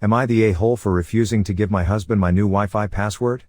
Am I the a-hole for refusing to give my husband my new Wi-Fi password?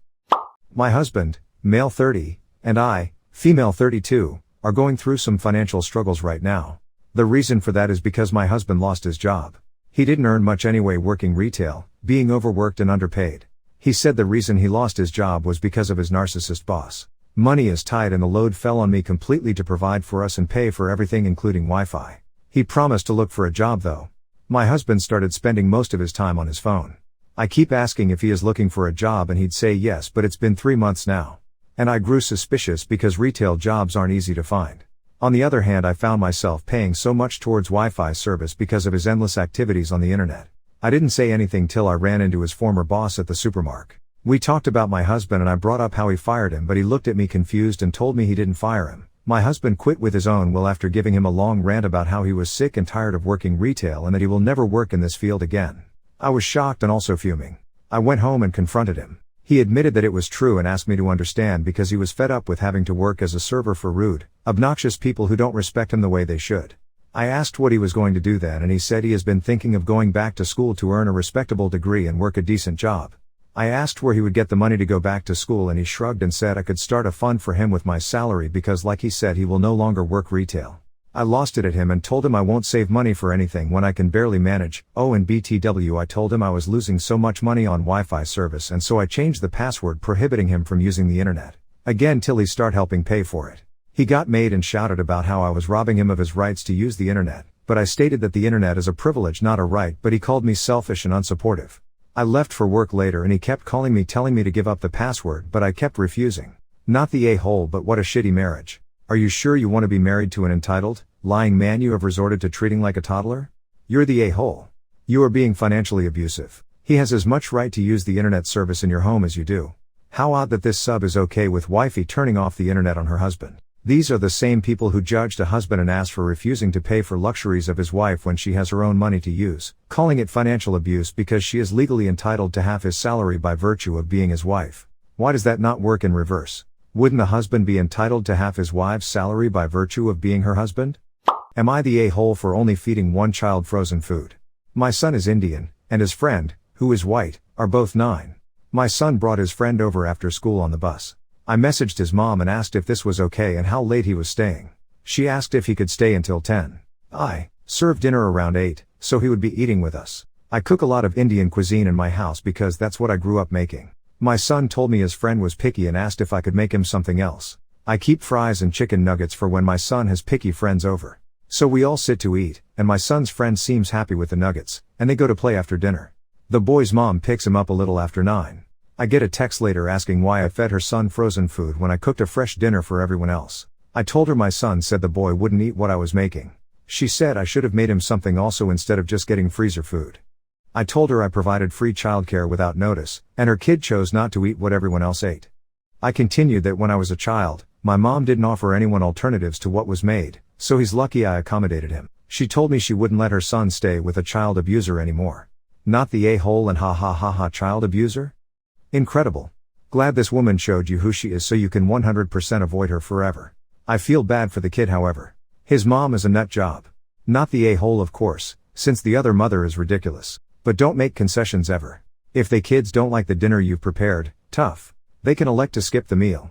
My husband, male 30, and I, female 32, are going through some financial struggles right now. The reason for that is because my husband lost his job. He didn't earn much anyway working retail, being overworked and underpaid. He said the reason he lost his job was because of his narcissist boss. Money is tight and the load fell on me completely to provide for us and pay for everything including Wi-Fi. He promised to look for a job though. My husband started spending most of his time on his phone. I keep asking if he is looking for a job and he'd say yes, but it's been 3 months now. And I grew suspicious because retail jobs aren't easy to find. On the other hand, I found myself paying so much towards Wi-Fi service because of his endless activities on the internet. I didn't say anything till I ran into his former boss at the supermarket. We talked about my husband and I brought up how he fired him, but he looked at me confused and told me he didn't fire him. My husband quit with his own will after giving him a long rant about how he was sick and tired of working retail and that he will never work in this field again. I was shocked and also fuming. I went home and confronted him. He admitted that it was true and asked me to understand because he was fed up with having to work as a server for rude, obnoxious people who don't respect him the way they should. I asked what he was going to do then and he said he has been thinking of going back to school to earn a respectable degree and work a decent job. I asked where he would get the money to go back to school and he shrugged and said I could start a fund for him with my salary because like he said he will no longer work retail. I lost it at him and told him I won't save money for anything when I can barely manage. Oh, and BTW, I told him I was losing so much money on Wi-Fi service and so I changed the password prohibiting him from using the internet again till he start helping pay for it. He got mad and shouted about how I was robbing him of his rights to use the internet, but I stated that the internet is a privilege not a right, but he called me selfish and unsupportive. I left for work later and he kept calling me telling me to give up the password, but I kept refusing. Not the a-hole, but what a shitty marriage. Are you sure you want to be married to an entitled, lying man you have resorted to treating like a toddler? You're the a-hole. You are being financially abusive. He has as much right to use the internet service in your home as you do. How odd that this sub is okay with wifey turning off the internet on her husband. These are the same people who judged a husband and asked for refusing to pay for luxuries of his wife when she has her own money to use, calling it financial abuse because she is legally entitled to half his salary by virtue of being his wife. Why does that not work in reverse? Wouldn't the husband be entitled to half his wife's salary by virtue of being her husband? Am I the a-hole for only feeding one child frozen food? My son is Indian, and his friend, who is white, are both 9. My son brought his friend over after school on the bus. I messaged his mom and asked if this was okay and how late he was staying. She asked if he could stay until 10. I served dinner around 8, so he would be eating with us. I cook a lot of Indian cuisine in my house because that's what I grew up making. My son told me his friend was picky and asked if I could make him something else. I keep fries and chicken nuggets for when my son has picky friends over. So we all sit to eat, and my son's friend seems happy with the nuggets, and they go to play after dinner. The boy's mom picks him up a little after 9. I get a text later asking why I fed her son frozen food when I cooked a fresh dinner for everyone else. I told her my son said the boy wouldn't eat what I was making. She said I should have made him something also instead of just getting freezer food. I told her I provided free childcare without notice, and her kid chose not to eat what everyone else ate. I continued that when I was a child, my mom didn't offer anyone alternatives to what was made, so he's lucky I accommodated him. She told me she wouldn't let her son stay with a child abuser anymore. Not the a-hole and ha ha ha ha child abuser? Incredible. Glad this woman showed you who she is so you can 100% avoid her forever. I feel bad for the kid however. His mom is a nut job. Not the a-hole of course, since the other mother is ridiculous. But don't make concessions ever. If they kids don't like the dinner you've prepared, tough. They can elect to skip the meal.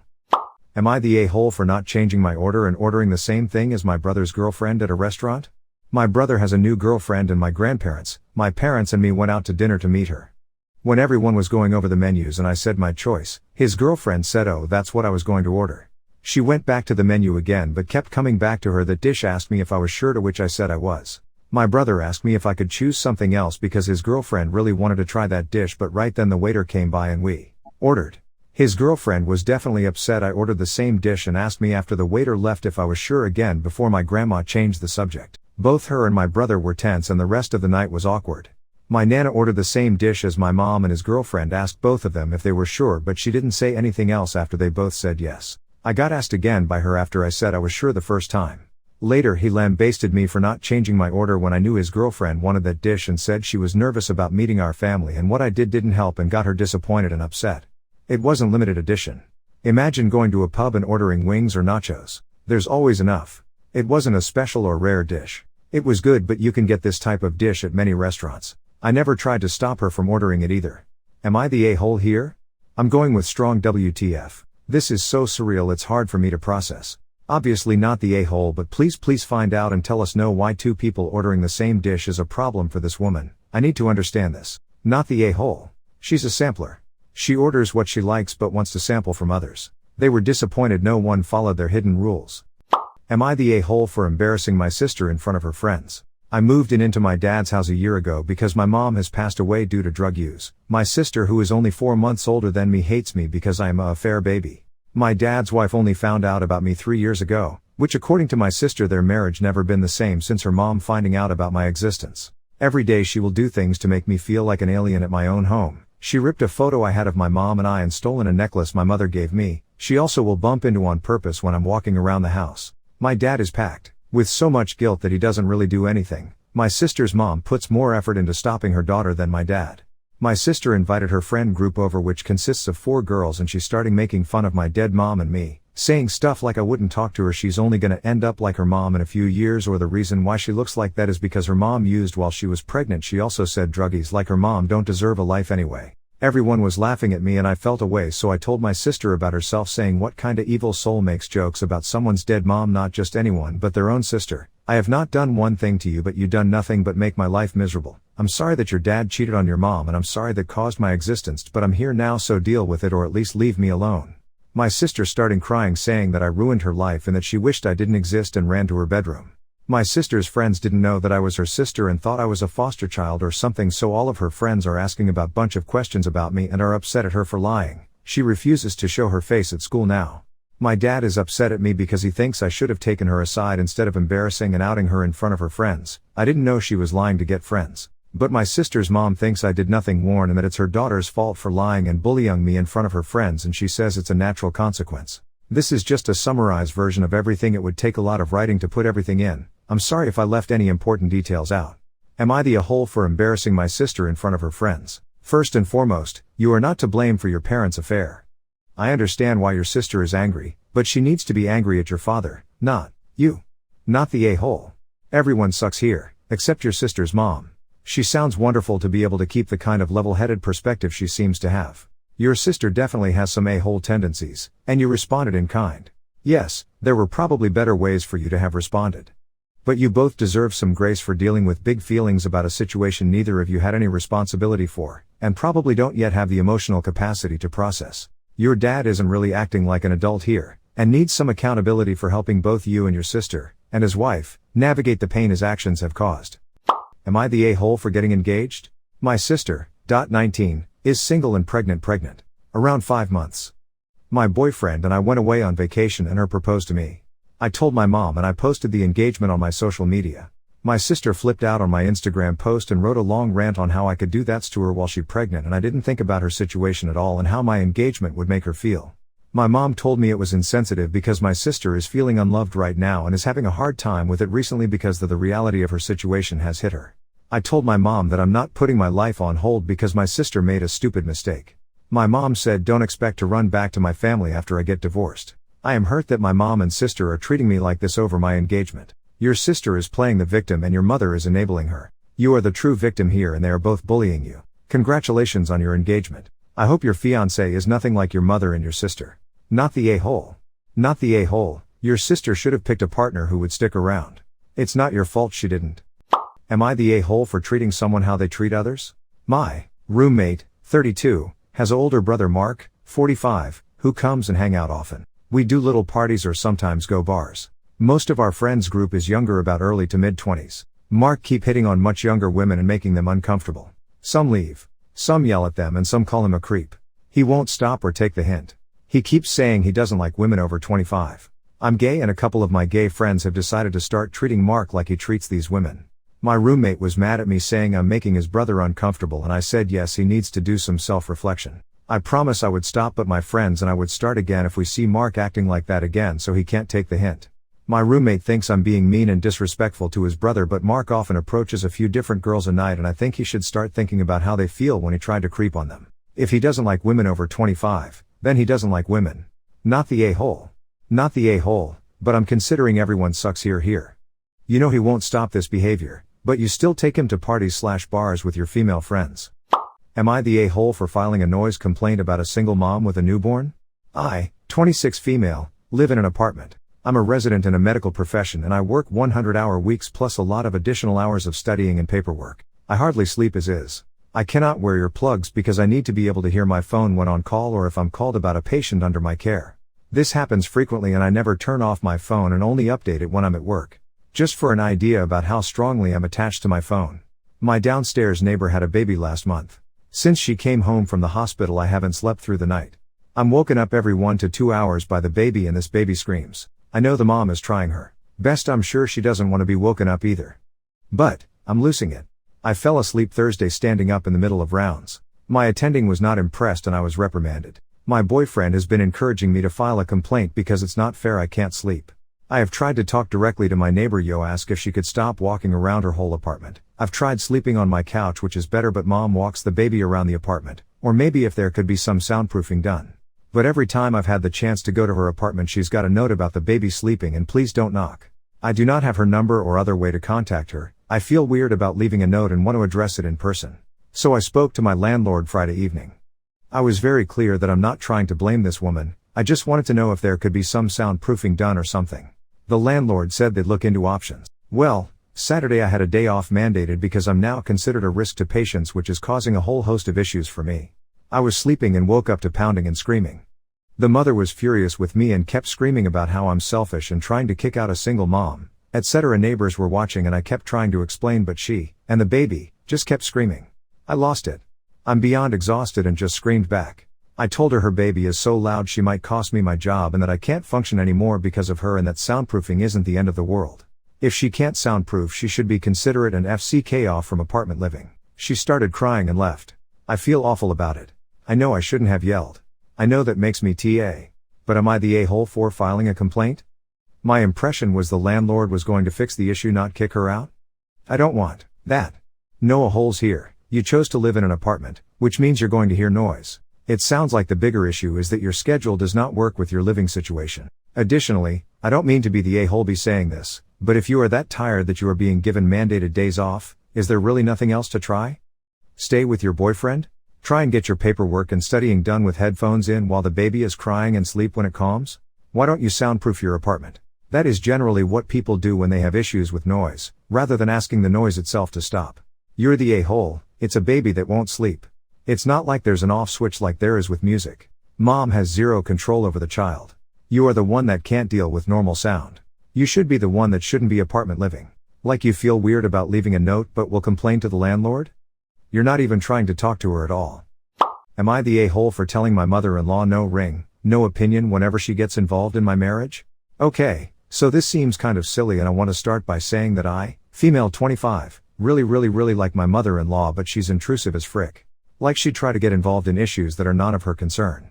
Am I the a-hole for not changing my order and ordering the same thing as my brother's girlfriend at a restaurant? My brother has a new girlfriend and my grandparents, my parents and me went out to dinner to meet her. When everyone was going over the menus and I said my choice, his girlfriend said oh that's what I was going to order. She went back to the menu again but kept coming back to her that dish, asked me if I was sure, to which I said I was. My brother asked me if I could choose something else because his girlfriend really wanted to try that dish, but right then the waiter came by and we ordered. His girlfriend was definitely upset I ordered the same dish and asked me after the waiter left if I was sure again before my grandma changed the subject. Both her and my brother were tense and the rest of the night was awkward. My nana ordered the same dish as my mom and his girlfriend asked both of them if they were sure, but she didn't say anything else after they both said yes. I got asked again by her after I said I was sure the first time. Later he lambasted me for not changing my order when I knew his girlfriend wanted that dish and said she was nervous about meeting our family and what I did didn't help and got her disappointed and upset. It wasn't limited edition. Imagine going to a pub and ordering wings or nachos. There's always enough. It wasn't a special or rare dish. It was good, but you can get this type of dish at many restaurants. I never tried to stop her from ordering it either. Am I the a-hole here? I'm going with strong WTF. This is so surreal it's hard for me to process. Obviously not the a-hole, but please find out and tell us know why two people ordering the same dish is a problem for this woman. I need to understand this. Not the a-hole. She's a sampler. She orders what she likes but wants to sample from others. They were disappointed no one followed their hidden rules. Am I the a-hole for embarrassing my sister in front of her friends? I moved into my dad's house a year ago because my mom has passed away due to drug use. My sister, who is only 4 months older than me, hates me because I am a affair baby. My dad's wife only found out about me 3 years ago, which according to my sister their marriage never been the same since her mom finding out about my existence. Every day she will do things to make me feel like an alien at my own home. She ripped a photo I had of my mom and I and stolen a necklace my mother gave me. She also will bump into on purpose when I'm walking around the house. My dad is packed with so much guilt that he doesn't really do anything. My sister's mom puts more effort into stopping her daughter than my dad. My sister invited her friend group over, which consists of 4 girls, and she's starting making fun of my dead mom and me, saying stuff like I wouldn't talk to her, she's only gonna end up like her mom in a few years, or the reason why she looks like that is because her mom used while she was pregnant. She also said druggies like her mom don't deserve a life anyway. Everyone was laughing at me and I felt away, so I told my sister about herself, saying what kinda evil soul makes jokes about someone's dead mom, not just anyone but their own sister. I have not done one thing to you, but you done nothing but make my life miserable. I'm sorry that your dad cheated on your mom, and I'm sorry that caused my existence, but I'm here now, so deal with it or at least leave me alone. My sister started crying, saying that I ruined her life and that she wished I didn't exist, and ran to her bedroom. My sister's friends didn't know that I was her sister and thought I was a foster child or something, so all of her friends are asking about bunch of questions about me and are upset at her for lying. She refuses to show her face at school now. My dad is upset at me because he thinks I should have taken her aside instead of embarrassing and outing her in front of her friends. I didn't know she was lying to get friends. But my sister's mom thinks I did nothing wrong and that it's her daughter's fault for lying and bullying me in front of her friends, and she says it's a natural consequence. This is just a summarized version of everything. It would take a lot of writing to put everything in. I'm sorry if I left any important details out. Am I the a-hole for embarrassing my sister in front of her friends? First and foremost, you are not to blame for your parents' affair. I understand why your sister is angry, but she needs to be angry at your father, not you. Not the a-hole. Everyone sucks here, except your sister's mom. She sounds wonderful to be able to keep the kind of level-headed perspective she seems to have. Your sister definitely has some a-hole tendencies, and you responded in kind. Yes, there were probably better ways for you to have responded. But you both deserve some grace for dealing with big feelings about a situation neither of you had any responsibility for, and probably don't yet have the emotional capacity to process. Your dad isn't really acting like an adult here, and needs some accountability for helping both you and your sister, and his wife, navigate the pain his actions have caused. Am I the a-hole for getting engaged? My sister, 19, is single and pregnant, around 5 months. My boyfriend and I went away on vacation and her proposed to me. I told my mom and I posted the engagement on my social media. My sister flipped out on my Instagram post and wrote a long rant on how I could do that to her while she's pregnant, and I didn't think about her situation at all and how my engagement would make her feel. My mom told me it was insensitive because my sister is feeling unloved right now and is having a hard time with it recently because the reality of her situation has hit her. I told my mom that I'm not putting my life on hold because my sister made a stupid mistake. My mom said don't expect to run back to my family after I get divorced. I am hurt that my mom and sister are treating me like this over my engagement. Your sister is playing the victim and your mother is enabling her. You are the true victim here and they are both bullying you. Congratulations on your engagement. I hope your fiancé is nothing like your mother and your sister. Not the a-hole. Not the a-hole. Your sister should have picked a partner who would stick around. It's not your fault she didn't. Am I the a-hole for treating someone how they treat others? My roommate, 32, has an older brother Mark, 45, who comes and hang out often. We do little parties or sometimes go bars. Most of our friends group is younger, about early to mid-20s. Mark keep hitting on much younger women and making them uncomfortable. Some leave. Some yell at them and some call him a creep. He won't stop or take the hint. He keeps saying he doesn't like women over 25. I'm gay and a couple of my gay friends have decided to start treating Mark like he treats these women. My roommate was mad at me saying I'm making his brother uncomfortable, and I said yes, he needs to do some self-reflection. I promise I would stop but my friends and I would start again if we see Mark acting like that again, so he can't take the hint. My roommate thinks I'm being mean and disrespectful to his brother, but Mark often approaches a few different girls a night and I think he should start thinking about how they feel when he tried to creep on them. If he doesn't like women over 25, then he doesn't like women. Not the a-hole. Not the a-hole, but I'm considering everyone sucks here. You know he won't stop this behavior, But you still take him to parties/bars with your female friends. Am I the a-hole for filing a noise complaint about a single mom with a newborn? I, 26 female, live in an apartment. I'm a resident in a medical profession and I work 100-hour weeks plus a lot of additional hours of studying and paperwork. I hardly sleep as is. I cannot wear earplugs because I need to be able to hear my phone when on call or if I'm called about a patient under my care. This happens frequently and I never turn off my phone and only update it when I'm at work. Just for an idea about how strongly I'm attached to my phone. My downstairs neighbor had a baby last month. Since she came home from the hospital I haven't slept through the night. I'm woken up every 1 to 2 hours by the baby and this baby screams. I know the mom is trying her best. I'm sure she doesn't want to be woken up either. But, I'm losing it. I fell asleep Thursday standing up in the middle of rounds. My attending was not impressed and I was reprimanded. My boyfriend has been encouraging me to file a complaint because it's not fair I can't sleep. I have tried to talk directly to my neighbor ask if she could stop walking around her whole apartment. I've tried sleeping on my couch which is better but mom walks the baby around the apartment, or maybe if there could be some soundproofing done. But every time I've had the chance to go to her apartment she's got a note about the baby sleeping and please don't knock. I do not have her number or other way to contact her. I feel weird about leaving a note and want to address it in person. So I spoke to my landlord Friday evening. I was very clear that I'm not trying to blame this woman, I just wanted to know if there could be some soundproofing done or something. The landlord said they'd look into options. Well, Saturday I had a day off mandated because I'm now considered a risk to patients which is causing a whole host of issues for me. I was sleeping and woke up to pounding and screaming. The mother was furious with me and kept screaming about how I'm selfish and trying to kick out a single mom, etc. Neighbors were watching and I kept trying to explain but she, and the baby, just kept screaming. I lost it. I'm beyond exhausted and just screamed back. I told her baby is so loud she might cost me my job and that I can't function anymore because of her and that soundproofing isn't the end of the world. If she can't soundproof she should be considerate and FCK off from apartment living. She started crying and left. I feel awful about it. I know I shouldn't have yelled. I know that makes me TA. But am I the a-hole for filing a complaint? My impression was the landlord was going to fix the issue, not kick her out. I don't want that. No a-holes here. You chose to live in an apartment, which means you're going to hear noise. It sounds like the bigger issue is that your schedule does not work with your living situation. Additionally, I don't mean to be the a-hole saying this, but if you are that tired that you are being given mandated days off, is there really nothing else to try? Stay with your boyfriend? Try and get your paperwork and studying done with headphones in while the baby is crying and sleep when it calms? Why don't you soundproof your apartment? That is generally what people do when they have issues with noise, rather than asking the noise itself to stop. You're the a-hole, it's a baby that won't sleep. It's not like there's an off switch like there is with music. Mom has zero control over the child. You are the one that can't deal with normal sound. You should be the one that shouldn't be apartment living. Like you feel weird about leaving a note but will complain to the landlord? You're not even trying to talk to her at all. Am I the a-hole for telling my mother-in-law no ring, no opinion whenever she gets involved in my marriage? Okay, so this seems kind of silly and I want to start by saying that I, female 25, really like my mother-in-law but she's intrusive as frick. Like she'd try to get involved in issues that are none of her concern.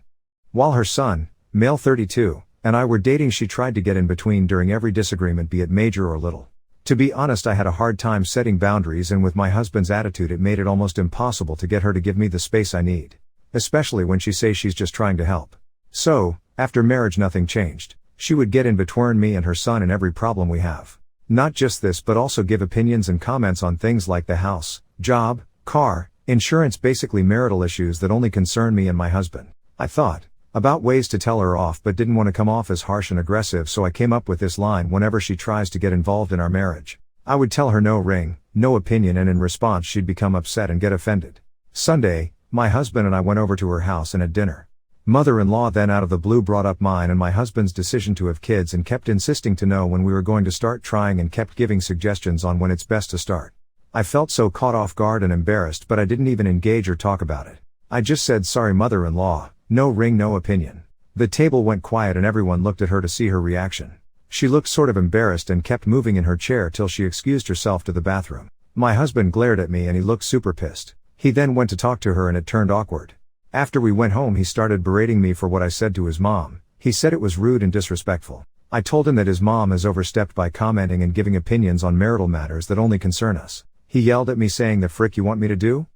While her son, male 32, and I were dating she tried to get in between during every disagreement be it major or little. To be honest I had a hard time setting boundaries and with my husband's attitude it made it almost impossible to get her to give me the space I need. Especially when she says she's just trying to help. So, after marriage nothing changed. She would get in between me and her son in every problem we have. Not just this but also give opinions and comments on things like the house, job, car, insurance, basically marital issues that only concern me and my husband. I thought about ways to tell her off but didn't want to come off as harsh and aggressive so I came up with this line whenever she tries to get involved in our marriage. I would tell her no ring, no opinion and in response she'd become upset and get offended. Sunday, my husband and I went over to her house and had dinner. Mother-in-law then out of the blue brought up mine and my husband's decision to have kids and kept insisting to know when we were going to start trying and kept giving suggestions on when it's best to start. I felt so caught off guard and embarrassed but I didn't even engage or talk about it. I just said sorry mother-in-law, no ring no opinion. The table went quiet and everyone looked at her to see her reaction. She looked sort of embarrassed and kept moving in her chair till she excused herself to the bathroom. My husband glared at me and he looked super pissed. He then went to talk to her and it turned awkward. After we went home he started berating me for what I said to his mom. He said it was rude and disrespectful. I told him that his mom has overstepped by commenting and giving opinions on marital matters that only concern us. He yelled at me saying the frick you want me to do?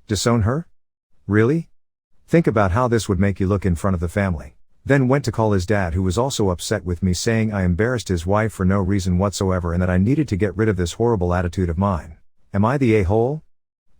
Disown her? Really? Think about how this would make you look in front of the family. Then went to call his dad who was also upset with me saying I embarrassed his wife for no reason whatsoever and that I needed to get rid of this horrible attitude of mine. Am I the a-hole?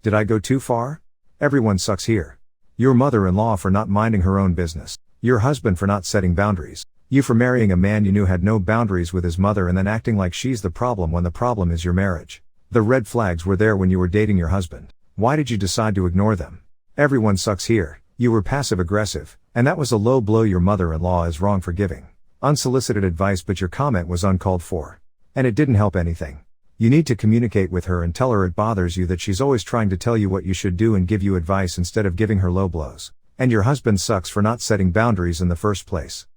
Did I go too far? Everyone sucks here. Your mother-in-law for not minding her own business. Your husband for not setting boundaries. You for marrying a man you knew had no boundaries with his mother and then acting like she's the problem when the problem is your marriage. The red flags were there when you were dating your husband. Why did you decide to ignore them? Everyone sucks here. You were passive-aggressive, and that was a low blow your mother-in-law is wrong for giving. Unsolicited advice, but your comment was uncalled for. And it didn't help anything. You need to communicate with her and tell her it bothers you that she's always trying to tell you what you should do and give you advice instead of giving her low blows. And your husband sucks for not setting boundaries in the first place.